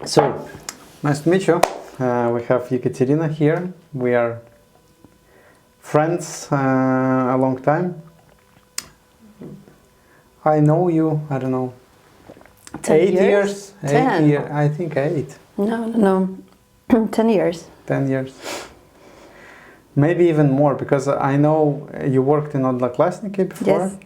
So, nice to meet you. We have Ekaterina here. We are friends a long time. I know you, I don't know, 10 years? 8 years, I think 8. No. 10 years. 10 years. Maybe even more, because I know you worked in Odlaklasniki before. Yes.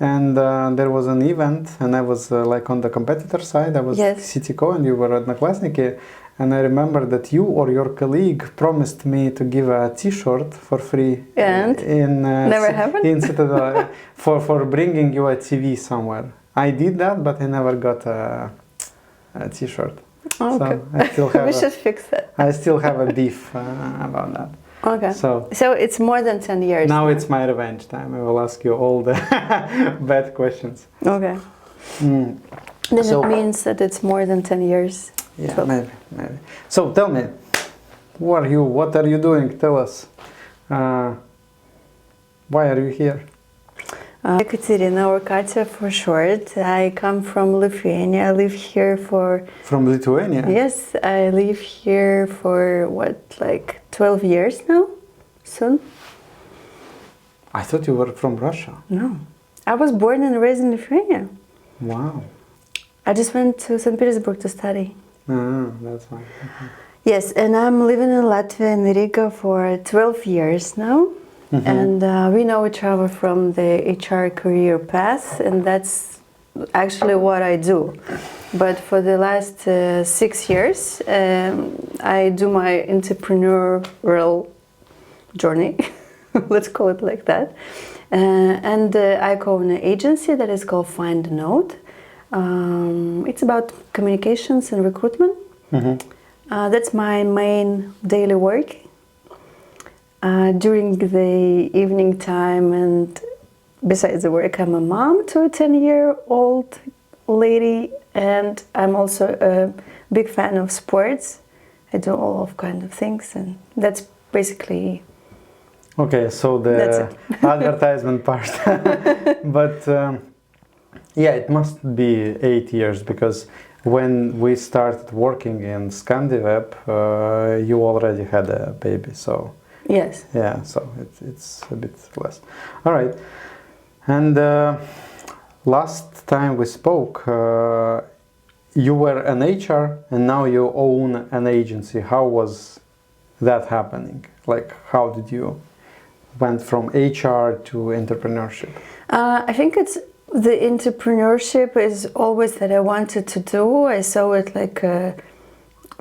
And there was an event, and I was like on the competitor side. I was CTCO, and you were Odlaklasniki. And I remember that you or your colleague promised me to give a T-shirt for free. And never happened? In Citadel for bringing you a TV somewhere. I did that, but I never got a T-shirt. Okay. So I still have we should fix that. I still have a beef about that. Okay. So it's more than 10 years. Now it's my revenge time. I will ask you all the bad questions. Okay. Then it means that it's more than 10 years. Yeah, so. maybe. So tell me, who are you? What are you doing? Tell us. Why are you here? Ekaterina, or Katya for short. I come from Lithuania. I live here for... From Lithuania? Yes, I live here for like 12 years now, soon. I thought you were from Russia. No, I was born and raised in Lithuania. Wow. I just went to St. Petersburg to study. That's fine. Okay. Yes, and I'm living in Latvia, in Riga, for 12 years now. And we know each other from the HR career path, and that's actually what I do. But for the last 6 years, I do my entrepreneurial journey, let's call it like that. And I co-own an agency that is called FindaNode. It's about communications and recruitment. That's my main daily work. During the evening time, and besides the work, I'm a mom to a 10-year-old lady, and I'm also a big fan of sports. I do all of kind of things, and that's basically... Okay, so the advertisement part. But yeah, it must be 8 years, because when we started working in Scandiveb, you already had a baby, so... Yes. Yeah, so it's a bit less. All right. And last time we spoke, you were an HR and now you own an agency. How was that happening? Like, how did you went from HR to entrepreneurship? I think it's the entrepreneurship is always that I wanted to do. I saw it like a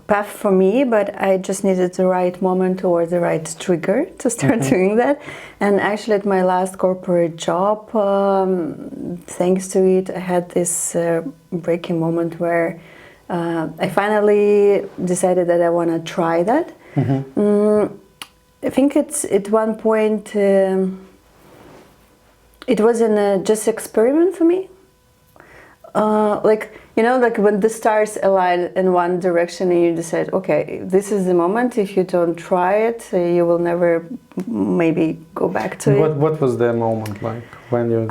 path for me, but I just needed the right moment or the right trigger to start doing that. And actually at my last corporate job, thanks to it, I had this breaking moment where I finally decided that I want to try that. I think it's at one point, it wasn't just experiment for me. Like, you know, like when the stars align in one direction and you decide, okay, this is the moment. If you don't try it, you will never maybe go back to it. What was the moment like when you,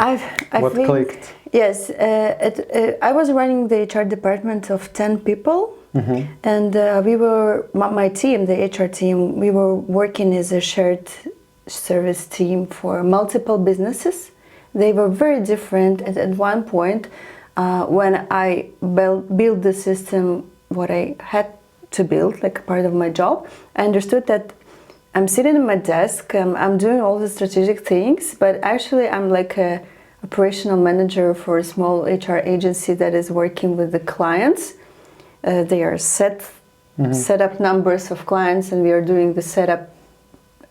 what clicked? Yes, I was running the HR department of 10 people. And we were, my team, the HR team, we were working as a shared service team for multiple businesses. They were very different, and at one point, when I built the system, what I had to build, like a part of my job, I understood that I'm sitting at my desk, I'm doing all the strategic things, but actually I'm like a operational manager for a small HR agency that is working with the clients. They are set up numbers of clients, and we are doing the setup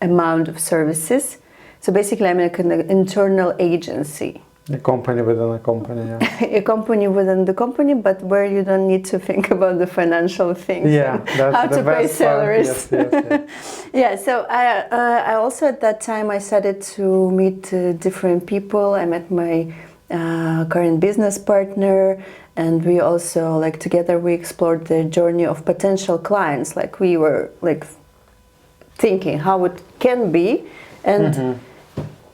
amount of services. So basically I'm like an internal agency. A company within a company, yeah. A company within the company, but where you don't need to think about the financial things. Yeah, that's how the to pay salaries. Yes. Yeah, so I also at that time I started to meet different people. I met my current business partner, and we also, like, together we explored the journey of potential clients. Like, we were like thinking how it can be, and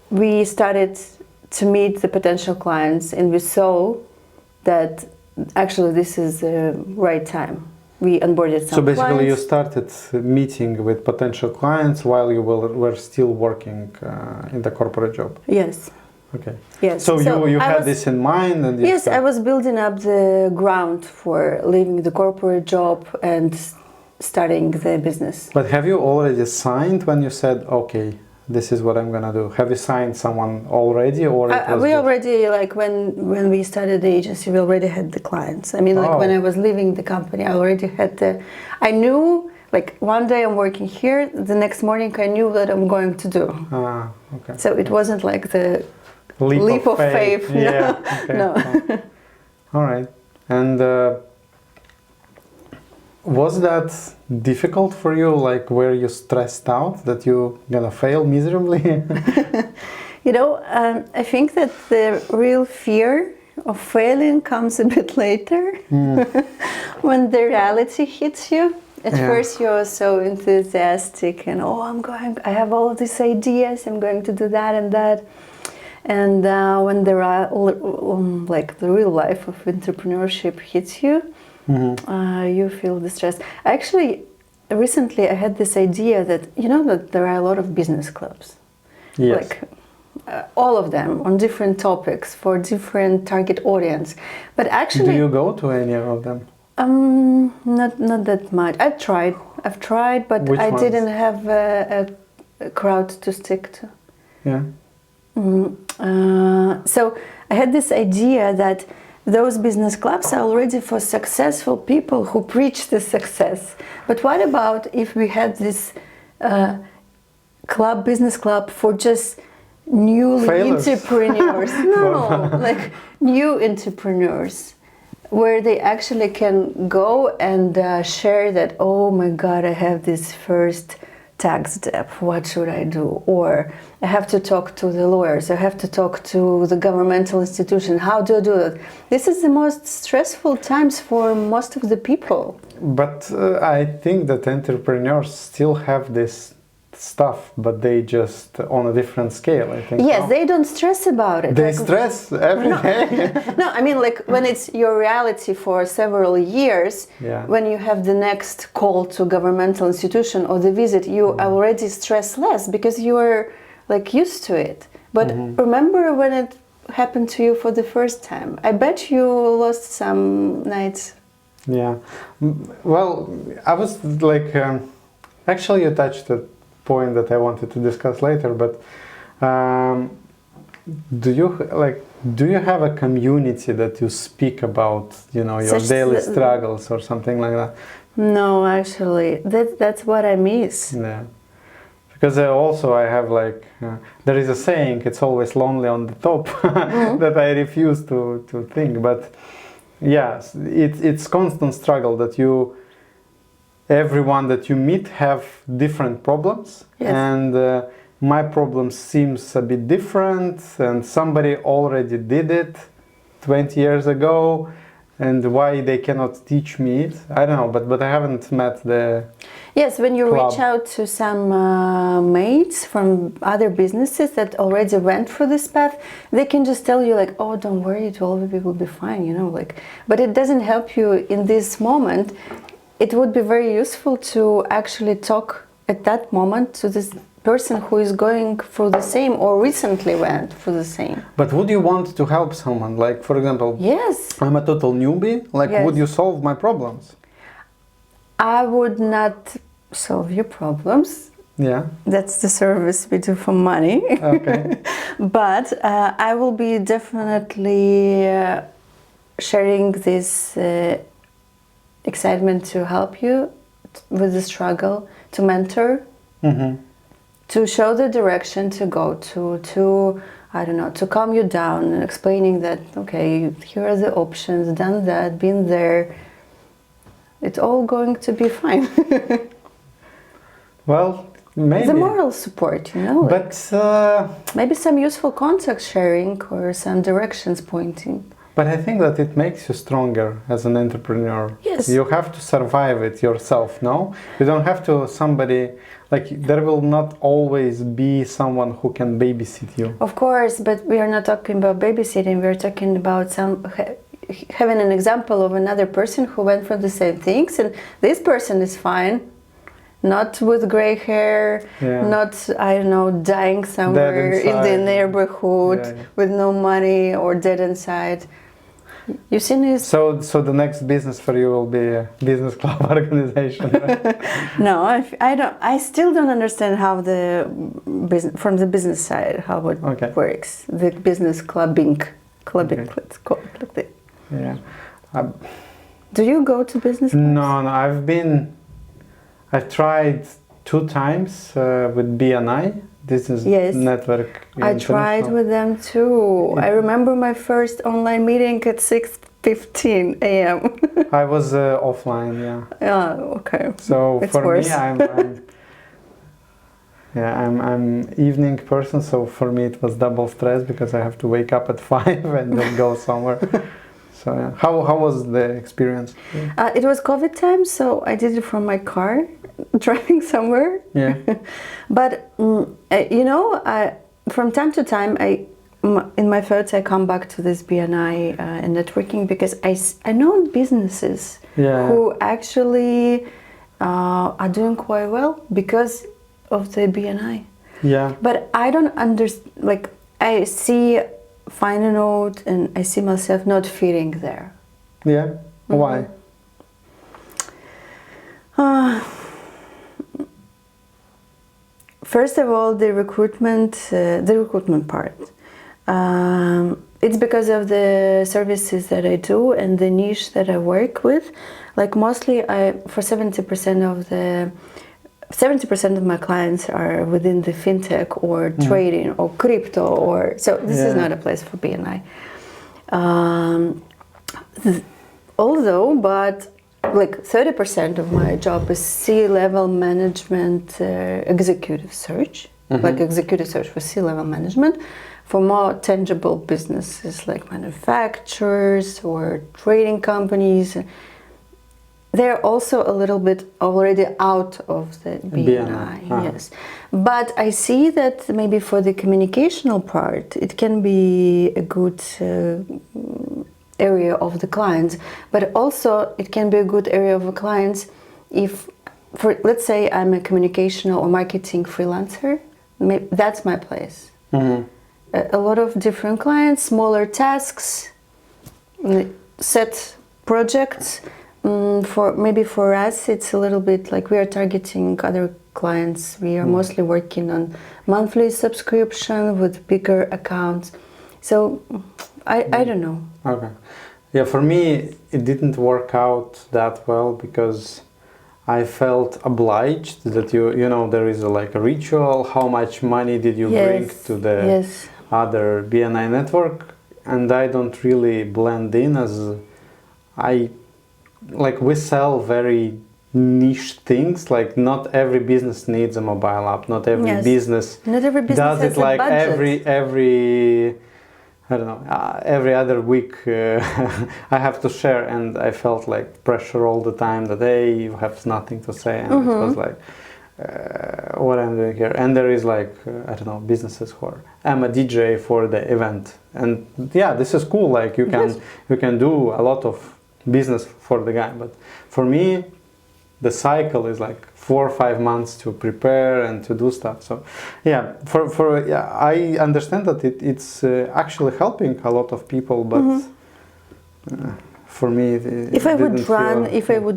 we started to meet the potential clients, and we saw that actually this is the right time. we onboarded some So basically you clients. started meeting with potential clients while you were still working in the corporate job. Yes. Okay. Yes. So you I had was- this in mind, and you Yes, I start- was building up the ground for leaving the corporate job and starting the business. But have you already signed when you said, okay, this is what I'm gonna do? Have you signed someone already, or it was We just- already, like when we started the agency, we already had the clients. I mean, like when Oh. I was leaving the company, I already had I knew, like one day I'm working here, the next morning I knew what I'm going to do. Ah, okay. So it wasn't like the Leap of faith. Yeah. Okay. No. All right. And was that difficult for you? Like, were you stressed out that you're gonna fail miserably? You know, I think that the real fear of failing comes a bit later when the reality hits you. At Yeah. first you're so enthusiastic and I have all of these ideas, I'm going to do that and that. And when the like the real life of entrepreneurship hits you, you feel the stress. Actually, recently I had this idea that, you know, that there are a lot of business clubs. Yes. Like all of them on different topics for different target audience. But actually, Do you go to any of them? not that much. I've tried, but Which I ones? didn't have a crowd to stick to. Yeah. So I had this idea that those business clubs are already for successful people who preach the success. But what about if we had this business club for just newly Failures. entrepreneurs? No, like new entrepreneurs, where they actually can go and share that, oh my God, I have this first tax debt, what should I do? Or I have to talk to the lawyers, I have to talk to the governmental institution, how do I do that? This is the most stressful times for most of the people. But I think that entrepreneurs still have this stuff, but they just on a different scale, I think. Yes, now. they don't stress about it. They Like, stress every day. no, I mean, like when it's your reality for several years, Yeah. when you have the next call to governmental institution or the visit, you already stress less because you are like used to it. But remember when it happened to you for the first time? I bet you lost some nights. Yeah. Well, I was like, actually, you touched a point that I wanted to discuss later. But do you have a community that you speak about, you know, your Such daily th- struggles or something like that? No, actually, that's what I miss. Yeah. Because also I have like, there is a saying, it's always lonely on the top, that I refuse to think. But yes, it's constant struggle that everyone that you meet have different problems. Yes. And my problem seems a bit different, and somebody already did it 20 years ago, and why they cannot teach me it, I don't know, but I haven't met the... Yes, when you club. reach out to some mates from other businesses that already went through this path, they can just tell you like, oh, don't worry, it will be fine, you know, like, but it doesn't help you in this moment. It would be very useful to actually talk at that moment to this person who is going through the same or recently went through the same. But would you want to help someone? Like, for example, Yes. I'm a total newbie, like, Yes. would you solve my problems? I would not solve your problems. Yeah, That's the service we do for money. okay. But I will be definitely sharing this excitement to help you with the struggle, to mentor, to show the direction to go to I don't know, to calm you down and explaining that, okay, here are the options, done that, been there. It's all going to be fine. Well, maybe. The moral support, you know, like But maybe some useful contact sharing or some directions pointing. but I think that it makes you stronger as an entrepreneur. Yes. You have to survive it yourself, no? You don't have to somebody, like, there will not always be someone who can babysit you. Of course, but we are not talking about babysitting. We are talking about having an example of another person who went through the same things, and this person is fine, not with gray hair, not, I don't know, dying somewhere in the neighborhood with no money or dead inside. You seen this? So the next business for you will be a business club organization, right? No, I don't. I still don't understand how the business, from the business side, how it works. The business clubbing, let's call it like that. Yeah. Do you go to business clubs? No. I've tried 2 times with BNI. This is network. I tried with them too. I remember my first online meeting at 6:15 a.m. I was offline, Okay. So it's for worse. me, I'm evening person. So for me, it was double stress because I have to wake up at 5 and then go somewhere. So how was the experience? It was COVID time, so I did it from my car, driving somewhere. Yeah. But from time to time, in my thoughts, I come back to this BNI and networking because I know businesses who actually are doing quite well because of the BNI. Yeah. But I don't understand. Like I see FindaNode and I see myself not fitting there. Yeah. Why? First of all, the recruitment part. It's because of the services that I do and the niche that I work with. Like mostly, for 70% of my clients are within the fintech or trading or crypto so this is not a place for BNI. But like 30% of my job is C-level management executive search, like executive search for C-level management for more tangible businesses like manufacturers or trading companies. They're also a little bit already out of the BNI, yes. But I see that maybe for the communicational part, it can be a good area of the clients, but also it can be a good area of the clients if, let's say I'm a communicational or marketing freelancer, that's my place. A lot of different clients, smaller tasks, set projects. For us, it's a little bit like we are targeting other clients. We are mostly working on monthly subscription with bigger accounts. So I don't know. Okay. Yeah, for me, it didn't work out that well because I felt obliged that there is a ritual. How much money did you bring to the other BNI network? And I don't really blend in as we sell very niche things. Like not every business needs a mobile app. Not every business does it like every I don't know, every other week I have to share, and I felt like pressure all the time that, hey, you have nothing to say, and it was like, what I'm doing here. And there is I don't know, businesses who are, I'm a DJ for the event, and this is cool, like you can do a lot of business for the guy, but for me, the cycle is like 4 or 5 months to prepare and to do stuff. So I understand that it's actually helping a lot of people, but for me, if I would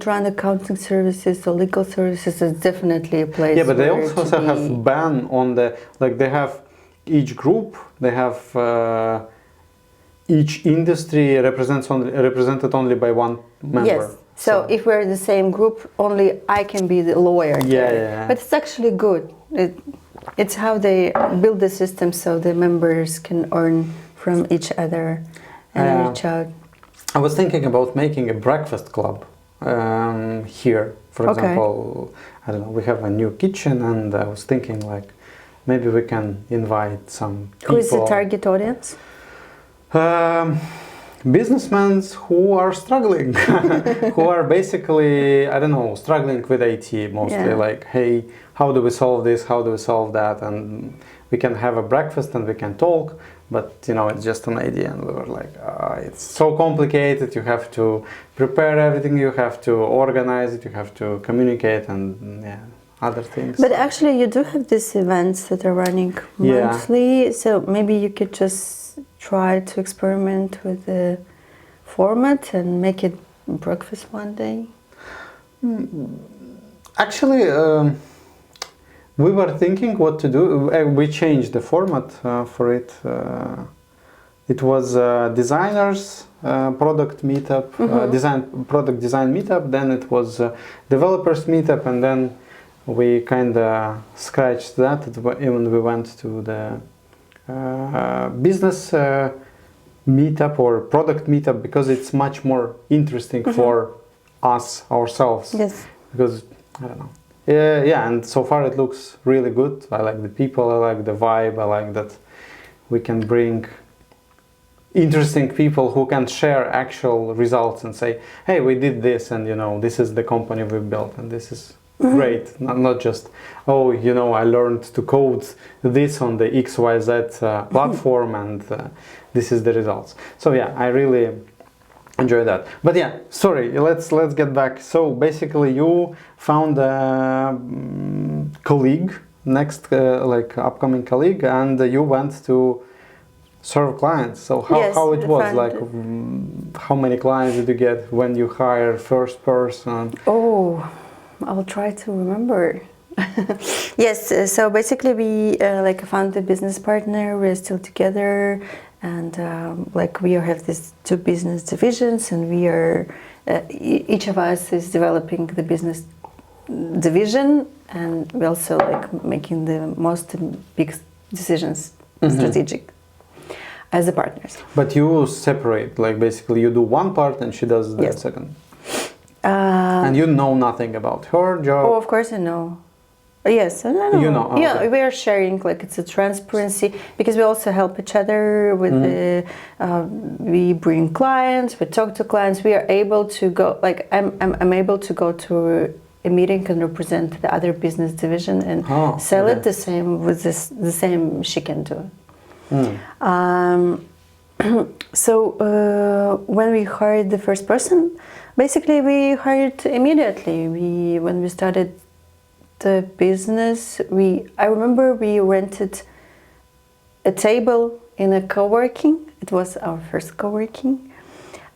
run accounting services or legal services, it's definitely a place. Yeah, but they also have ban on they have each group, they have each industry represented only by one member. Yes. So if we're in the same group, only I can be the lawyer. Yeah. But it's actually good. It's how they build the system so the members can earn from each other and reach out. I was thinking about making a breakfast club here. For example, I don't know, we have a new kitchen, and I was thinking maybe we can invite some people. Who is the target audience? Businessmen who are struggling, who are basically, I don't know, struggling with IT mostly, like, hey, how do we solve this, how do we solve that, and we can have a breakfast and we can talk. but it's just an idea, and we were like, it's so complicated. You have to prepare everything, you have to organize it, you have to communicate, and other things. But actually, you do have these events that are running monthly, so maybe you could just try to experiment with the format and make it breakfast one day. Actually, we were thinking what to do. We changed the format for it. It was designers product meetup, product design meetup. Then it was developers meetup, and then we kind of scratched that. Even we went to the business meetup or product meetup because it's much more interesting for us ourselves. Yes. Because I don't know. Yeah, and so far it looks really good. I like the people, I like the vibe, I like that we can bring interesting people who can share actual results and say, hey, we did this, and this is the company we built, and this is great. Not just, oh, I learned to code this on the XYZ platform, and this is the results. So yeah, I really enjoy that. But yeah, sorry, let's get back. So basically you found a colleague, upcoming colleague, and you went to serve clients. So how it was, like how many clients did you get when you hire first person? Oh, I'll try to remember. Yes, so basically we found a business partner. We're still together, and we have these two business divisions, and we are each of us is developing the business division, and we also making the most big decisions, strategic, as the partners. But you separate, basically you do one part and she does the second. And you know nothing about her job? Oh, of course I know. Yes, I know. You know, okay. Yeah, we are sharing, it's a transparency, because we also help each other with we bring clients, we talk to clients, we are able to go, I'm able to go to a meeting and represent the other business division and sell it the same with the same she can do. So when we hired the first person, basically we hired immediately. When we started the business, I remember we rented a table in a co-working. It was our first co-working.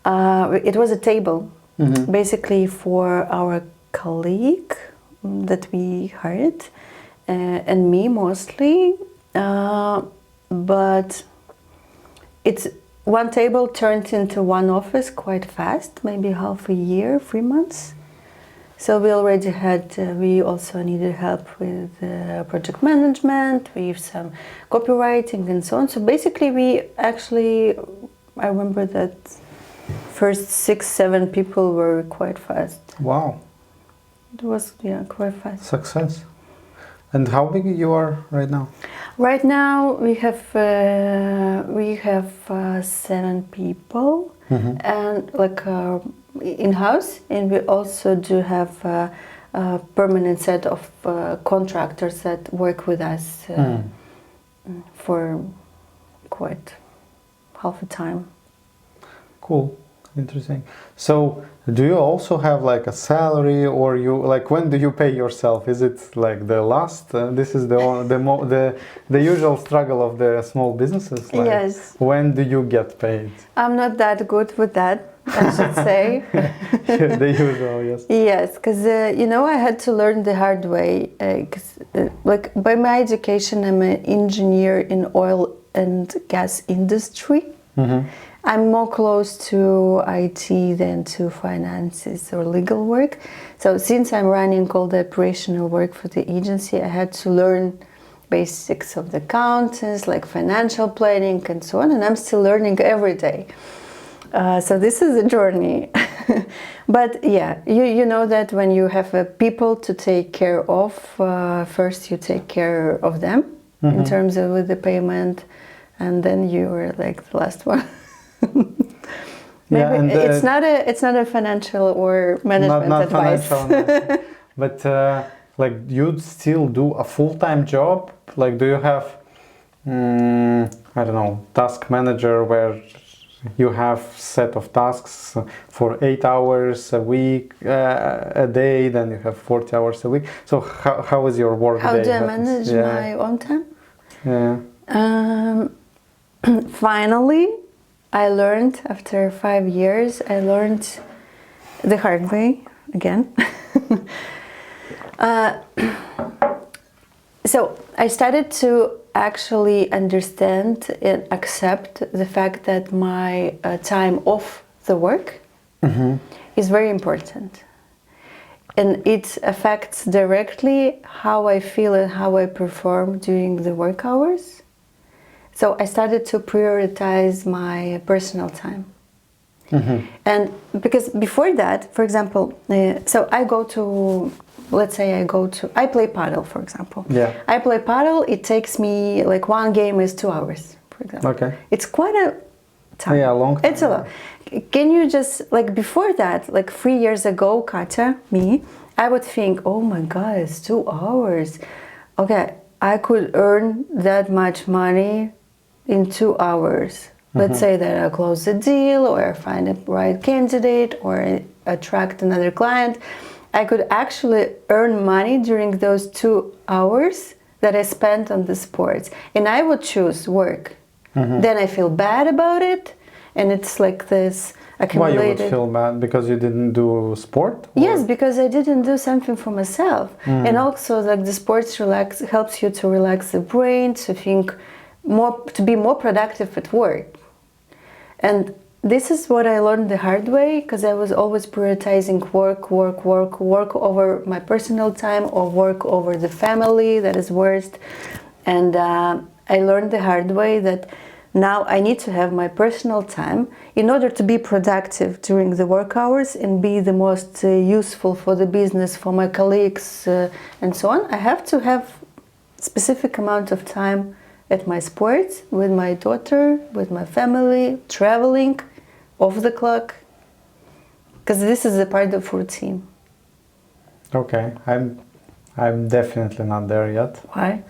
It was a table basically for our colleague that we hired and me mostly, but it's one table turned into one office quite fast, maybe half a year, 3 months. So we already had, we also needed help with project management, with some copywriting and so on. So basically I remember that first 6-7 people were quite fast. Wow. It was, quite fast. Success. And how big you are right now? Right now we have 7 people, and in-house, and we also do have a permanent set of contractors that work with us for quite half a time. Cool. Interesting. So do you also have a salary, or you when do you pay yourself? Is it the last? This is the usual struggle of the small businesses. Yes. When do you get paid? I'm not that good with that, I should say. The usual, yes. Yes, because I had to learn the hard way. By my education, I'm an engineer in oil and gas industry. I'm more close to IT than to finances or legal work. So since I'm running all the operational work for the agency, I had to learn basics of the accountants, like financial planning and so on, and I'm still learning every day. So this is a journey. But yeah, you know that when you have people to take care of, first you take care of them in terms of with the payment, and then you are the last one. Maybe it's not a financial or management not advice. Financial, but you still do a full-time job? Do you have I don't know, task manager where you have set of tasks for 8 hours a week, a day, then you have 40 hours a week. So how is your work How day? do I manage my own time? Yeah. Finally, I learned after 5 years, I learned the hard way again. So I started to actually understand and accept the fact that my time off the work is very important. And it affects directly how I feel and how I perform during the work hours. So I started to prioritize my personal time. And because before that, for example, so I go to, let's say I play paddle, for example. Yeah. I play paddle, it takes me, like one game is 2 hours, for example. Okay. It's quite a time. Yeah, long time. It's a lot. Can you just, like before that, like 3 years ago, Katya, me, I would think, oh my God, it's 2 hours. Okay, I could earn that much money in 2 hours. Let's say that I close a deal or I find a right candidate or attract another client. I could actually earn money during those 2 hours that I spent on the sports. And I would choose work. Then I feel bad about it. And it's like this accumulated... Why you would feel bad? Because you didn't do sport? Or? Yes, because I didn't do something for myself. And also like the sports helps you to relax the brain, to think more, to be more productive at work. And this is what I learned the hard way, because I was always prioritizing work over my personal time or work over the family, that is worst. And I learned the hard way that now I need to have my personal time in order to be productive during the work hours and be the most useful for the business, for my colleagues, and so on. I have to have specific amount of time at my sports, with my daughter, with my family, traveling, off the clock, because this is a part of routine. Okay, I'm definitely not there yet. Why?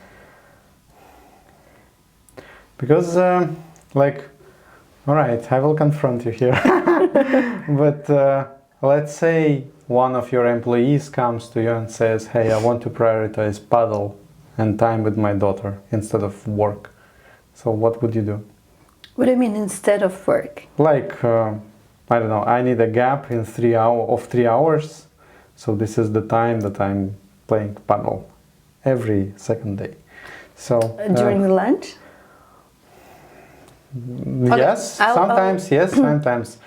Because, like, all right, I will confront you here. But let's say one of your employees comes to you and says, hey, I want to prioritize paddle and time with my daughter instead of work. So what would you do? What do you mean instead of work? Like, I don't know, I need a gap in 3 hours. So this is the time that I'm playing paddle every second day. So during the lunch? Yes, sometimes yes, sometimes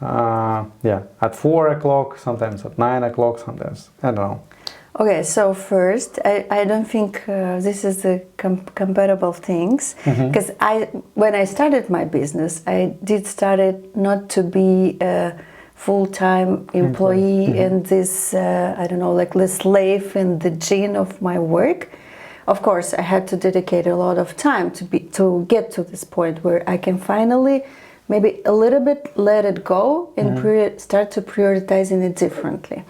yeah, at 4 o'clock, sometimes at 9 o'clock, sometimes, I don't know. Okay, so first, I don't think this is the compatible things, because when I started my business, I did start it not to be a full-time employee and this, I don't know, like the slave in the gene of my work. Of course, I had to dedicate a lot of time to get to this point where I can finally maybe a little bit let it go and start to prioritizing it differently.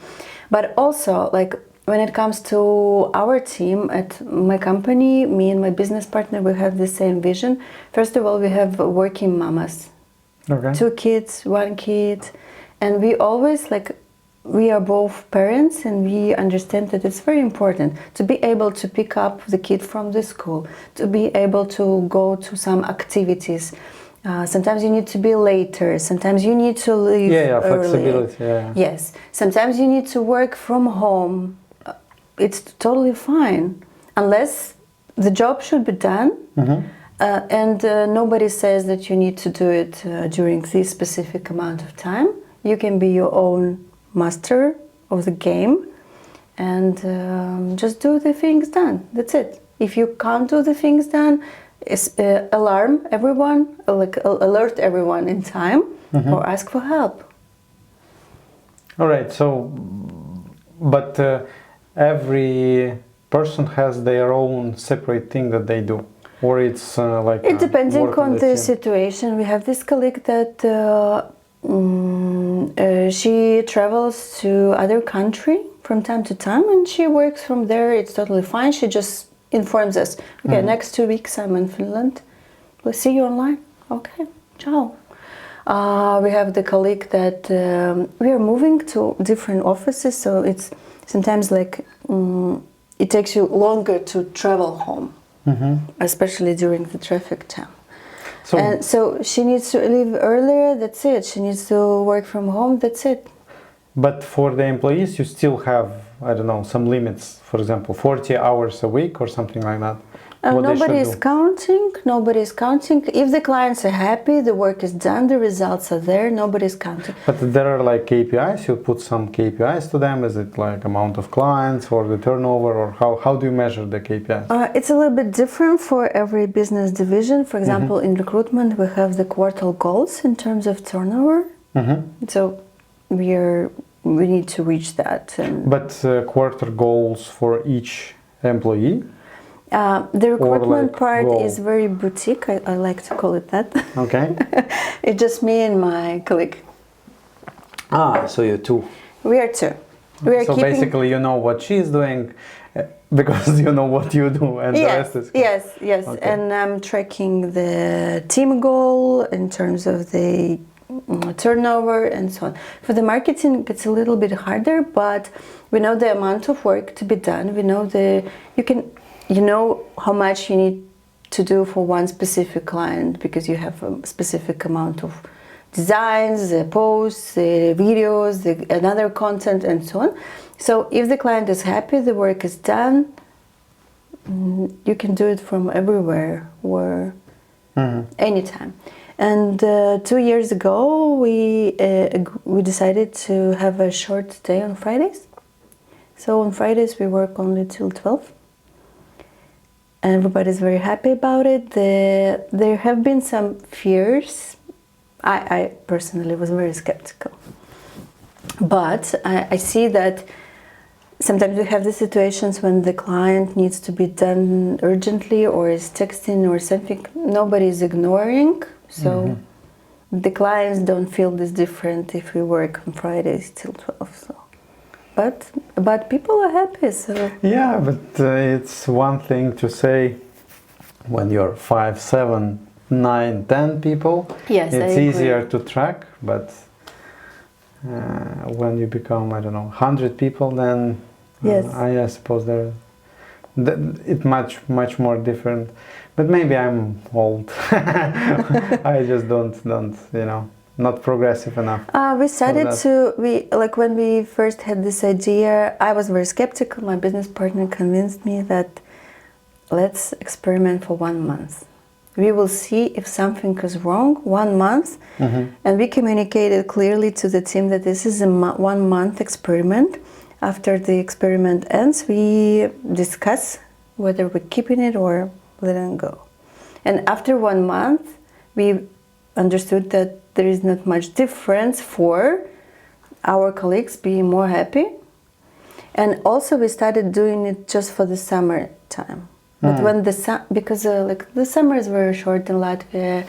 But also, like, when it comes to our team at my company, me and my business partner, we have the same vision. First of all, we have working mamas. Okay. 2 kids, 1 kid. And we always, like, we are both parents and we understand that it's very important to be able to pick up the kid from the school, to be able to go to some activities. Sometimes you need to be later, sometimes you need to leave early. Flexibility, yeah. Yes, sometimes you need to work from home. It's totally fine, unless the job should be done and nobody says that you need to do it during this specific amount of time. You can be your own master of the game and just do the things done. That's it. If you can't do the things done, alarm everyone, like alert everyone in time or ask for help. All right, so, but every person has their own separate thing that they do, or it's like it depending on the situation. We have this colleague that she travels to other country from time to time and she works from there. It's totally fine. She just informs us, okay, next 2 weeks I'm in Finland. We'll see you online. Okay, ciao. We have the colleague that we are moving to different offices, so it's sometimes like it takes you longer to travel home, especially during the traffic jam. And so she needs to leave earlier, that's it. She needs to work from home, that's it. But for the employees, you still have, I don't know, some limits, for example, 40 hours a week or something like that. Nobody is counting. Nobody is counting. If the clients are happy, the work is done, the results are there, nobody is counting. But there are like KPIs, you put some KPIs to them, is it like amount of clients or the turnover, or how do you measure the KPIs? It's a little bit different for every business division. For example, in recruitment, we have the quarter goals in terms of turnover. So we need to reach that. But quarter goals for each employee? The recruitment part is very boutique, I like to call it that. Okay. It's just me and my colleague. So you're two. We are two. So basically you know what she's doing because you know what you do, and the rest is... Yes. Okay. And I'm tracking the team goal in terms of the turnover and so on. For the marketing, it's a little bit harder, but we know the amount of work to be done. We know you know how much you need to do for one specific client because you have a specific amount of designs, posts, videos, another content, and so on. So if the client is happy, the work is done, you can do it from everywhere or anytime. And 2 years ago, we decided to have a short day on Fridays. So on Fridays, we work only till 12. Everybody's very happy about it. There have been some fears. I personally was very skeptical. But I see that sometimes we have the situations when the client needs to be done urgently or is texting or something. Nobody is ignoring. So the clients don't feel this different if we work on Fridays till 12. So. But people are happy, so... Yeah, but it's one thing to say when you're 5, 7, 9, 10 people, it's easier to track, but when you become, I don't know, 100 people, then I suppose it's much more different. But maybe I'm old. I just don't, not progressive enough. We started when we first had this idea, I was very skeptical. My business partner convinced me that let's experiment for 1 month. We will see if something is wrong, 1 month. And we communicated clearly to the team that this is a 1 month experiment. After the experiment ends, we discuss whether we're keeping it or letting it go. And after 1 month, we understood that there is not much difference for our colleagues being more happy. And also we started doing it just for the summer time. But when because the summer is very short in Latvia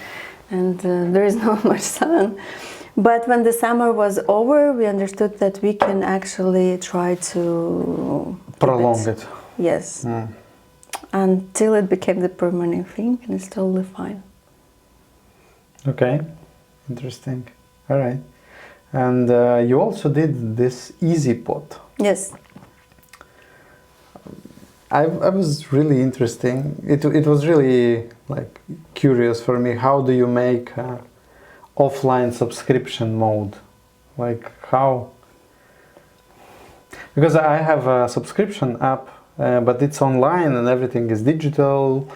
and there is not much sun. But when the summer was over, we understood that we can actually try to prolong it. Yes. Until it became the permanent thing, and it's totally fine. Okay, interesting. All right. And you also did this EASYPOT. Yes. I was really interesting. It was really like curious for me. How do you make offline subscription mode? Like how? Because I have a subscription app, but it's online and everything is digital.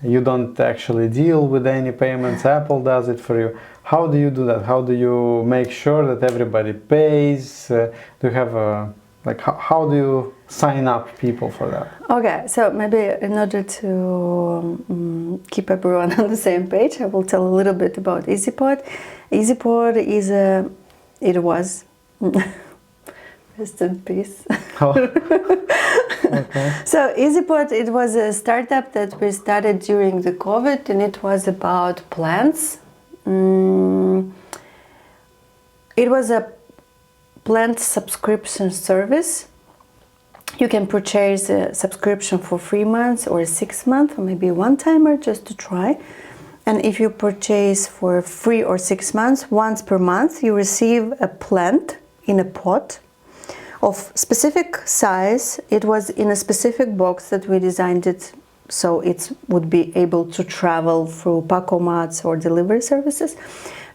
You don't actually deal with any payments. Apple does it for you. How do you do that? How do you make sure that everybody pays? Do you have a how do you sign up people for that? Okay, so maybe in order to keep everyone on the same page, I will tell a little bit about EASYPOT. EASYPOT is it was rest in peace. Oh. Okay. So EASYPOT, it was a startup that we started during the COVID, and it was about plants. It was a plant subscription service. You can purchase a subscription for 3 months or 6 months or maybe one timer just to try. And if you purchase for 3 or 6 months, once per month, you receive a plant in a pot of specific size. It was in a specific box that we designed it so it would be able to travel through Pacomats or delivery services.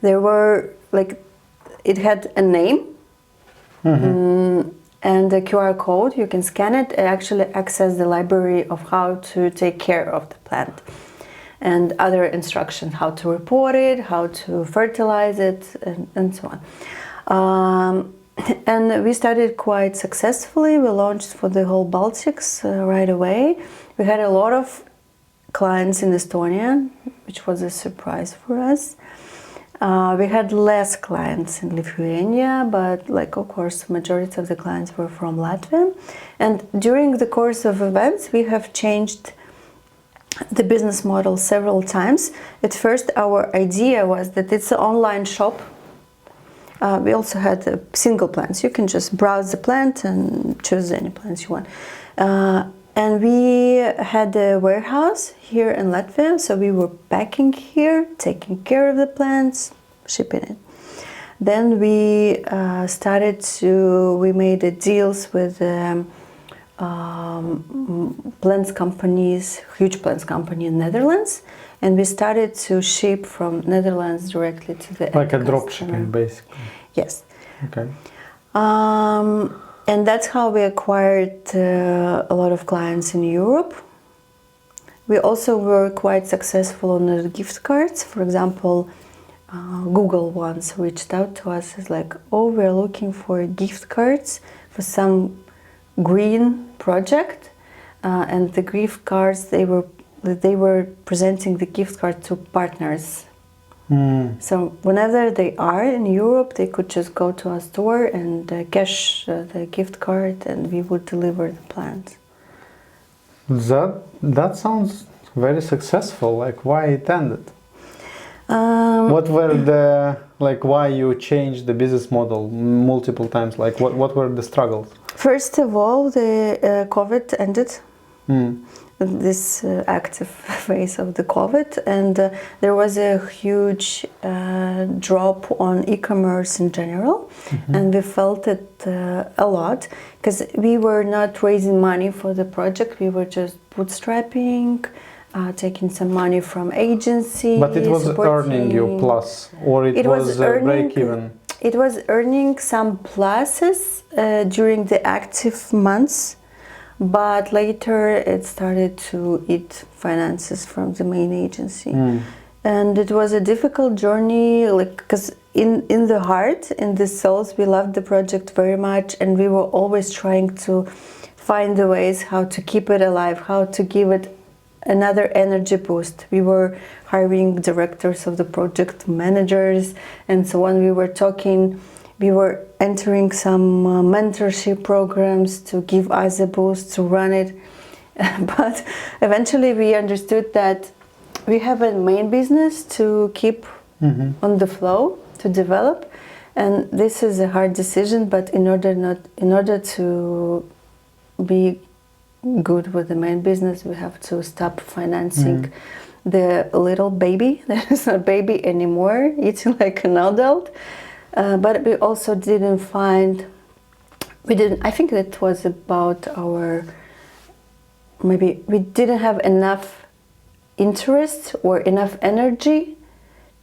There were it had a name and a QR code. You can scan it and actually access the library of how to take care of the plant and other instructions, how to report it, how to fertilize it, and so on. And we started quite successfully. We launched for the whole Baltics right away. We had a lot of clients in Estonia, which was a surprise for us. We had less clients in Lithuania, but of course, majority of the clients were from Latvia. And during the course of events, we have changed the business model several times. At first, our idea was that it's an online shop. We also had single plants. You can just browse the plant and choose any plants you want. And we had a warehouse here in Latvia, so we were packing here, taking care of the plants, shipping it. Then we we made deals with plants companies, huge plants company in Netherlands, and we started to ship from Netherlands directly to the like a drop shipping, basically. Yes. Okay. And that's how we acquired a lot of clients in Europe. We also were quite successful on the gift cards. For example, Google once reached out to us as we're looking for gift cards for some green project, and the gift cards they were presenting the gift card to partners. So whenever they are in Europe, they could just go to our store and cash the gift card, and we would deliver the plants. That sounds very successful. Why it ended? What were the why you changed the business model multiple times? What were the struggles? First of all, the COVID ended. This active phase of the COVID, and there was a huge drop on e-commerce in general, and we felt it a lot because we were not raising money for the project. We were just bootstrapping, taking some money from agencies. But it was earning you plus, or it was break even? It was earning some pluses during the active months. But later it started to eat finances from the main agency. And it was a difficult journey, because in the heart, in the souls, we loved the project very much, and we were always trying to find the ways how to keep it alive, how to give it another energy boost. We were hiring directors of the project, managers, and so on. We were entering some mentorship programs to give us a boost to run it. But eventually we understood that we have a main business to keep on the flow, to develop. And this is a hard decision, but in order to be good with the main business, we have to stop financing the little baby that is not baby anymore, eating like an adult. But we also didn't find, I think that was about maybe we didn't have enough interest or enough energy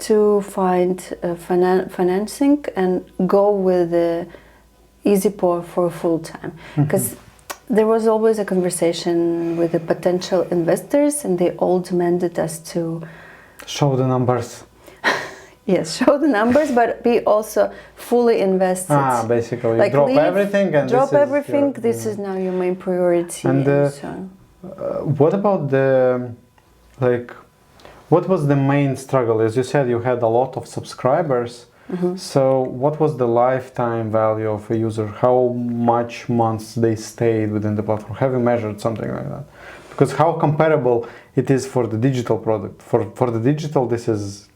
to find financing and go with the EASYPOT for full time. Because there was always a conversation with the potential investors, and they all demanded us to show the numbers. Yes, show the numbers, but we also fully invested. Basically, you drop everything and this is now your main priority. And what about what was the main struggle? As you said, you had a lot of subscribers. So what was the lifetime value of a user? How much months they stayed within the platform? Have you measured something like that? Because how comparable it is for the digital product? For the digital, this is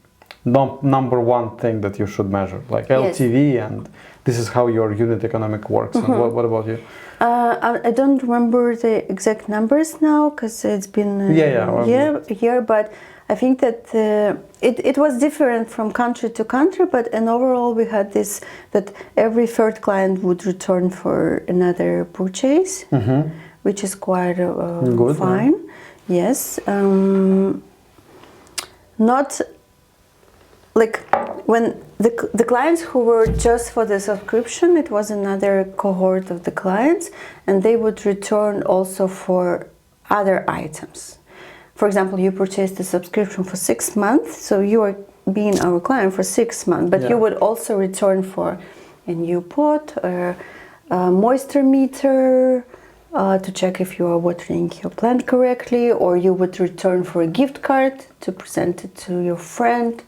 number one thing that you should measure, like LTV, and this is how your unit economic works. And what about you? I don't remember the exact numbers now because it's been a year, but I think that it was different from country to country, but in overall we had this, that every third client would return for another purchase, which is quite good, fine. Yes. Not like when the clients who were just for the subscription, it was another cohort of the clients, and they would return also for other items. For example, you purchased a subscription for 6 months, so you are being our client for 6 months, but you would also return for a new pot or a moisture meter to check if you are watering your plant correctly, or you would return for a gift card to present it to your friend.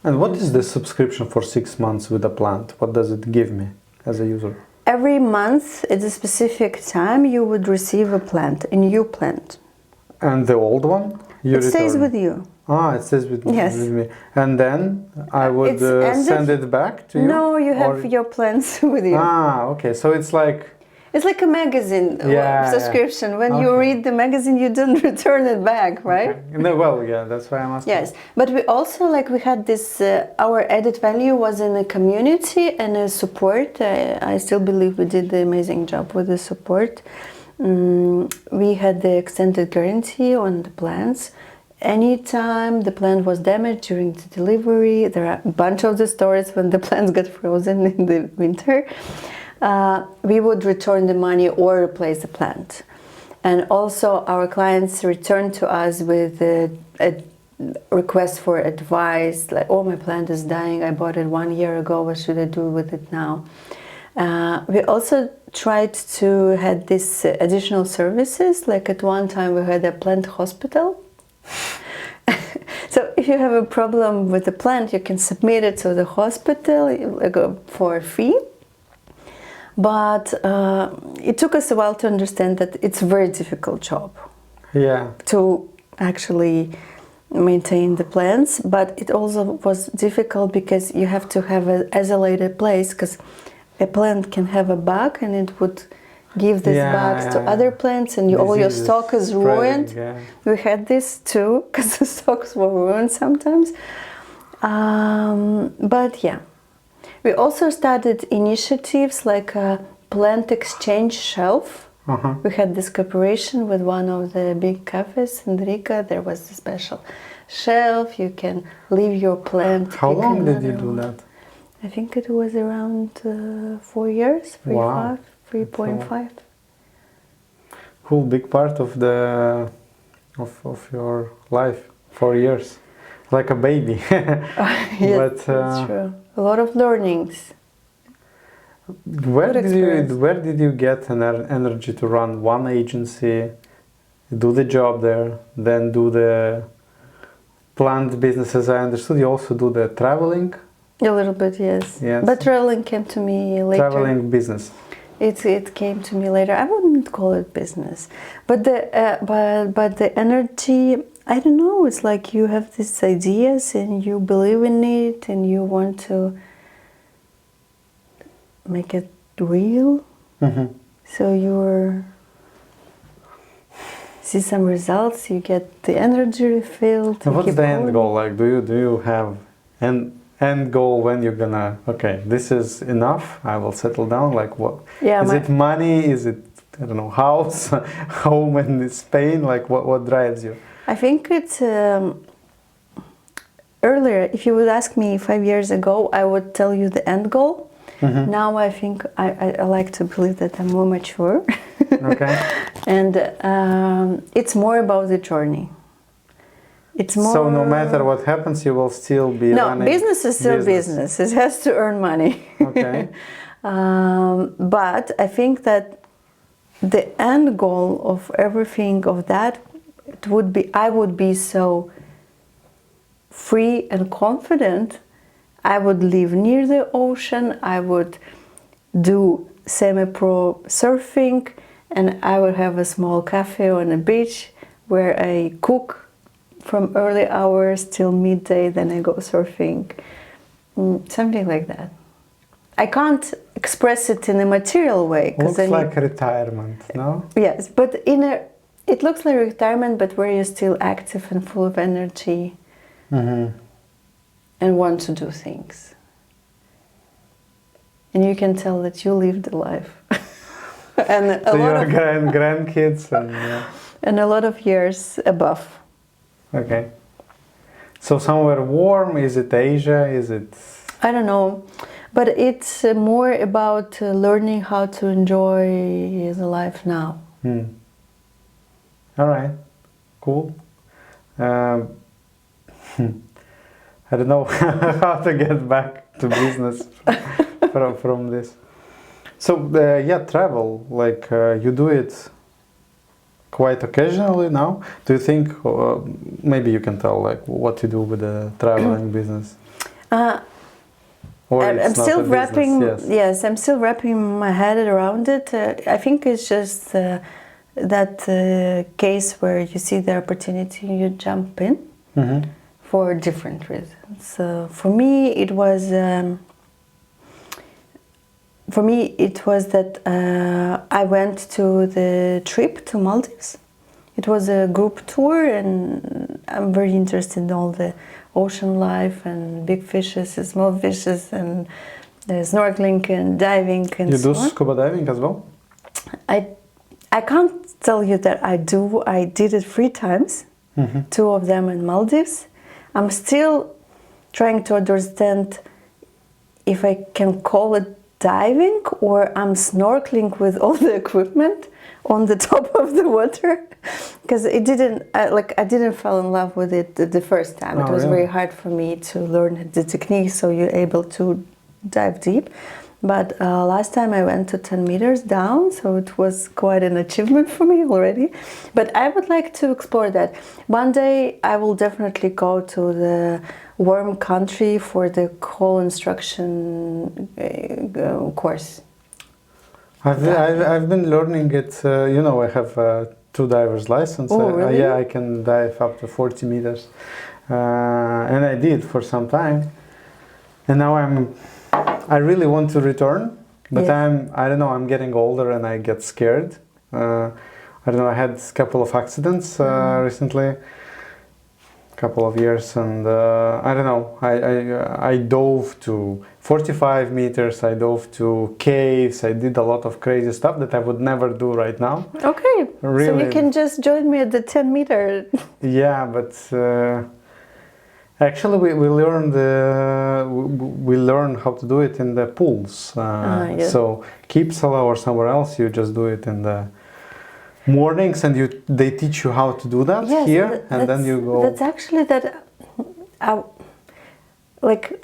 And what is the subscription for 6 months with a plant? What does it give me as a user? Every month at a specific time you would receive a plant, a new plant. And the old one? It stays with you. Ah, it stays with me. And then I would send it back to you? No, you have your plants with you. Ah, okay. So it's like... It's like a magazine subscription. When you read the magazine, you don't return it back, right? Okay. No, well, yeah, that's why I'm asking. Yes, but we also, we had this, our added value was in a community and a support. I still believe we did the amazing job with the support. We had the extended guarantee on the plants. Anytime the plant was damaged during the delivery, there are a bunch of the stories when the plants got frozen in the winter. We would return the money or replace the plant. And also our clients return to us with a request for advice, like, oh, my plant is dying, I bought it 1 year ago, what should I do with it now? We also tried to have these additional services, like at one time we had a plant hospital. So if you have a problem with the plant, you can submit it to the hospital for a fee. But it took us a while to understand that it's a very difficult job to actually maintain the plants, but it also was difficult because you have to have an isolated place, because a plant can have a bug and it would give this bugs to other plants, and all your stock is ruined. We had this too, because the stocks were ruined sometimes. But yeah. We also started initiatives like a plant exchange shelf. We had this cooperation with one of the big cafes in Riga. There was a special shelf. You can leave your plant. How long did you do that? I think it was around 4 years, 3.5. Cool, big part of the of your life, 4 years, like a baby. Yes, but, that's true. A lot of learnings. Where did you get an energy to run one agency, do the job there, then do the plant business? As I understood, you also do the traveling. A little bit, yes. But traveling came to me later. Traveling business. It came to me later. I wouldn't call it business, but the energy, I don't know. It's like you have these ideas and you believe in it and you want to make it real. So you see some results. You get the energy refilled. What's the end goal? Like, do you have an end goal when you're gonna, okay, this is enough, I will settle down? Like, what? Is it money? Is it, I don't know, house, home in Spain? Like, what drives you? I think it's earlier. If you would ask me 5 years ago, I would tell you the end goal. Now I think I like to believe that I'm more mature. Okay. And it's more about the journey. It's more. So no matter what happens, you will still be running. No, business is still business. It has to earn money. Okay. But I think that the end goal of everything of that, it would be, I would be so free and confident. I would live near the ocean. I would do semi-pro surfing, and I would have a small cafe on a beach where I cook from early hours till midday, then I go surfing. Something like that. I can't express it in a material way. Looks like retirement, no? Yes, but it looks like retirement, but where you're still active and full of energy and want to do things. And you can tell that you lived a life. And so your grandkids and a lot of years above. Okay. So somewhere warm, is it Asia, is it? I don't know, but it's more about learning how to enjoy the life now. All right, cool. I don't know how to get back to business from this. So travel, like you do it quite occasionally now. Do you think, maybe you can tell like what you do with the traveling business? I'm still wrapping. Yes, I'm still wrapping my head around it. I think it's just that case where you see the opportunity, you jump in for different reasons. So for me, it was. For me, it was that I went to the trip to Maldives. It was a group tour, and I'm very interested in all the ocean life and big fishes and small fishes and snorkeling and diving and you so do on. Scuba diving as well? I can't tell you that I do. I did it 3 times, 2 of them in Maldives. I'm still trying to understand if I can call it diving or I'm snorkeling with all the equipment on the top of the water, because I didn't fall in love with it the first time. It was really? very hard for me to learn the technique, so you're able to dive deep. But last time I went to 10 meters down, so it was quite an achievement for me already. But I would like to explore that. One day I will definitely go to the warm country for the whole instruction course. I've been learning it, I have 2 divers license. Oh, really? Yeah, I can dive up to 40 meters. And I did for some time. And now I really want to return, but yes. I don't know, I'm getting older and I get scared. I don't know, I had a couple of accidents recently, couple of years, and I don't know, I dove to 45 meters, I dove to caves, I did a lot of crazy stuff that I would never do right now. Okay, Really. so you can just join me at the 10 meter. Yeah, but actually we learn how to do it in the pools. Yes. So Kipsala or somewhere else, you just do it in the mornings, and they teach you how to do that here, and then you go. That's actually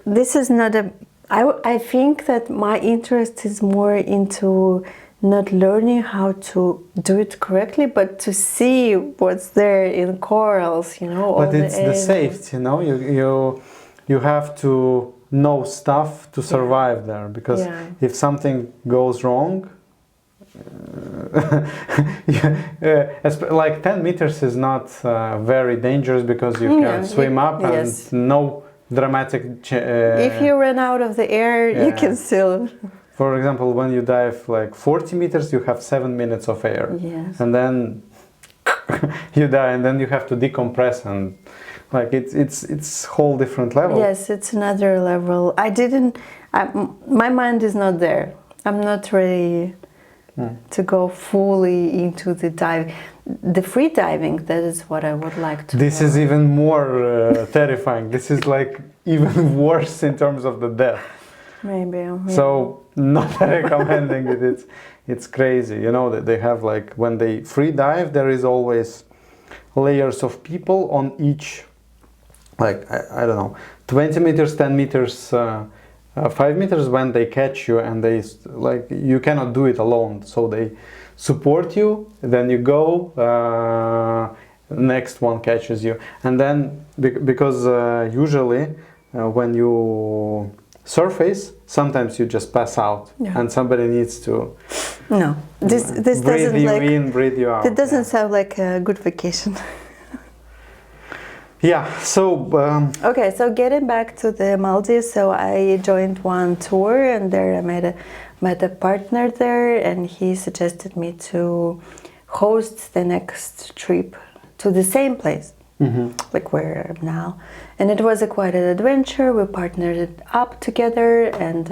this is not a. I think that my interest is more into not learning how to do it correctly, but to see what's there in corals, But it's the safety, you have to know stuff to survive there, because if something goes wrong, like 10 meters is not very dangerous, because you can swim up and no dramatic. If you run out of the air, you can still. For example, when you dive like 40 meters, you have 7 minutes of air, and then you die, and then you have to decompress, and like it's whole different level. Yes, it's another level. My mind is not there. I'm not ready to go fully into the dive. The free diving, that is what I would like to This is even more terrifying. This is like even worse in terms of the death. Maybe. Yeah. So not recommending it. It's crazy. That they have, like, when they free dive, there is always layers of people on each, like, I don't know, 20 meters, 10 meters, 5 meters. When they catch you, and they, like, you cannot do it alone, so they support you, then you go, next one catches you, and then because usually when you surface, sometimes you just pass out, and somebody needs to this breathe doesn't you in, breathe you out. It doesn't sound like a good vacation. Yeah, so Okay, so getting back to the Maldives, so I joined one tour, and there I met a partner there, and he suggested me to host the next trip to the same place, like where I'm now. And it was quite an adventure. We partnered it up together, and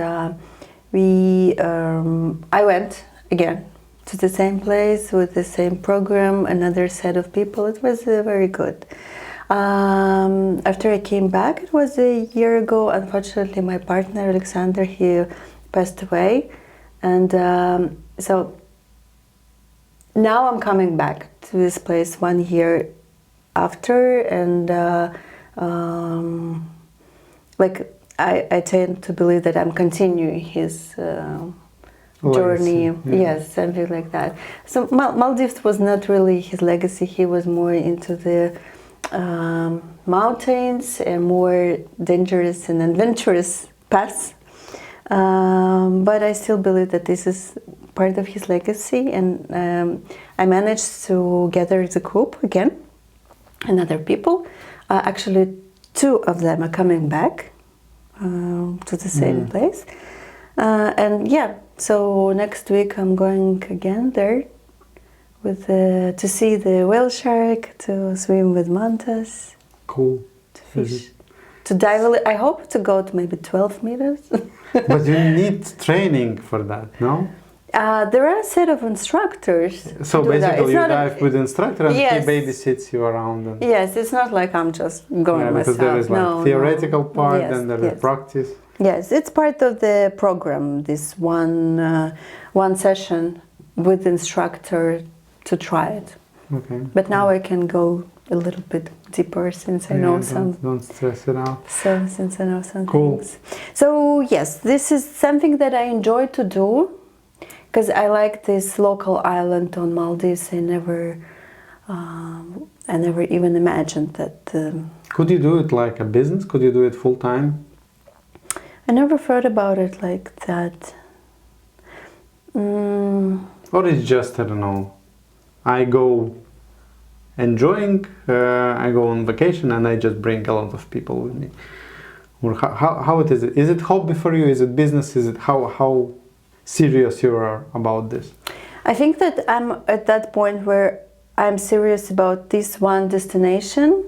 I went again to the same place with the same program, another set of people. It was very good. After I came back, it was a year ago. Unfortunately, my partner Alexander, he passed away, and so now I'm coming back to this place 1 year after, and like I tend to believe that I'm continuing his journey. Legacy, yeah. Yes, something like that. So Maldives was not really his legacy. He was more into the mountains and more dangerous and adventurous paths. But I still believe that this is part of his legacy, and I managed to gather the group again and other people. Actually, 2 of them are coming back to the same place. And yeah, so next week I'm going again there with to see the whale shark, to swim with mantas, cool. to fish, to dive. I hope to go to maybe 12 meters. But you need training for that, no? There are a set of instructors. So to do that. basically, It's you not dive with the instructor, and Yes. he babysits you around. And Yes, it's not like I'm just going yeah, because myself. there is like No, theoretical no. part, Yes, and there is yes. practice. Yes, it's part of the program. This one session with the instructor to try it. Okay. But now I can go a little bit deeper since I know some. Don't stress it out. So since I know some Cool. things. So yes, this is something that I enjoy to do, because I like this local island on Maldives. I never even imagined that. Could you do it like a business? Could you do it full time? I never thought about it like that. Or it's just, I don't know, I go enjoying, I go on vacation and I just bring a lot of people with me. Or how it is? Is it hobby for you? Is it business? Is it how serious you are about this? I think that I'm at that point where I'm serious about this one destination,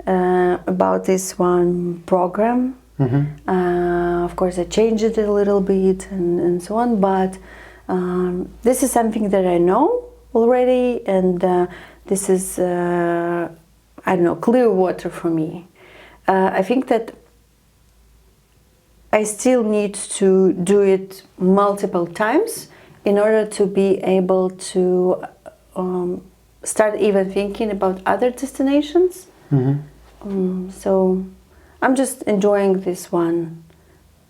about this one program. Of course, I changed it a little bit and so on, but this is something that I know already, and this is, I don't know, clear water for me. I think that I still need to do it multiple times in order to be able to start even thinking about other destinations. So I'm just enjoying this one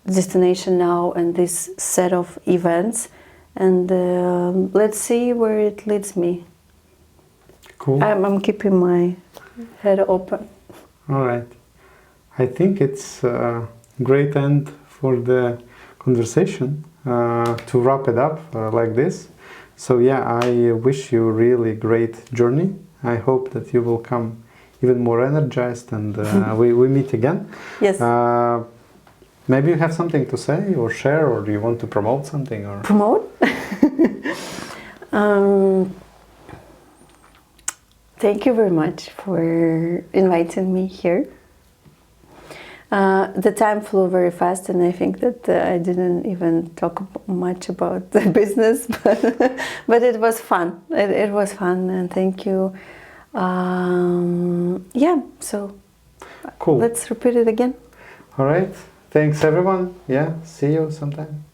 destination now and this set of events, and let's see where it leads me. Cool. I'm keeping my head open. All right. I think it's a great end for the conversation to wrap it up like this. So yeah, I wish you really great journey. I hope that you will come even more energized, and we meet again. Yes. Maybe you have something to say or share, or do you want to promote something? Or Promote? Thank you very much for inviting me here. The time flew very fast, and I think that I didn't even talk much about the business, but it was fun. It was fun, and thank you. Yeah, so cool. Let's repeat it again. All right. Thanks everyone. Yeah, see you sometime.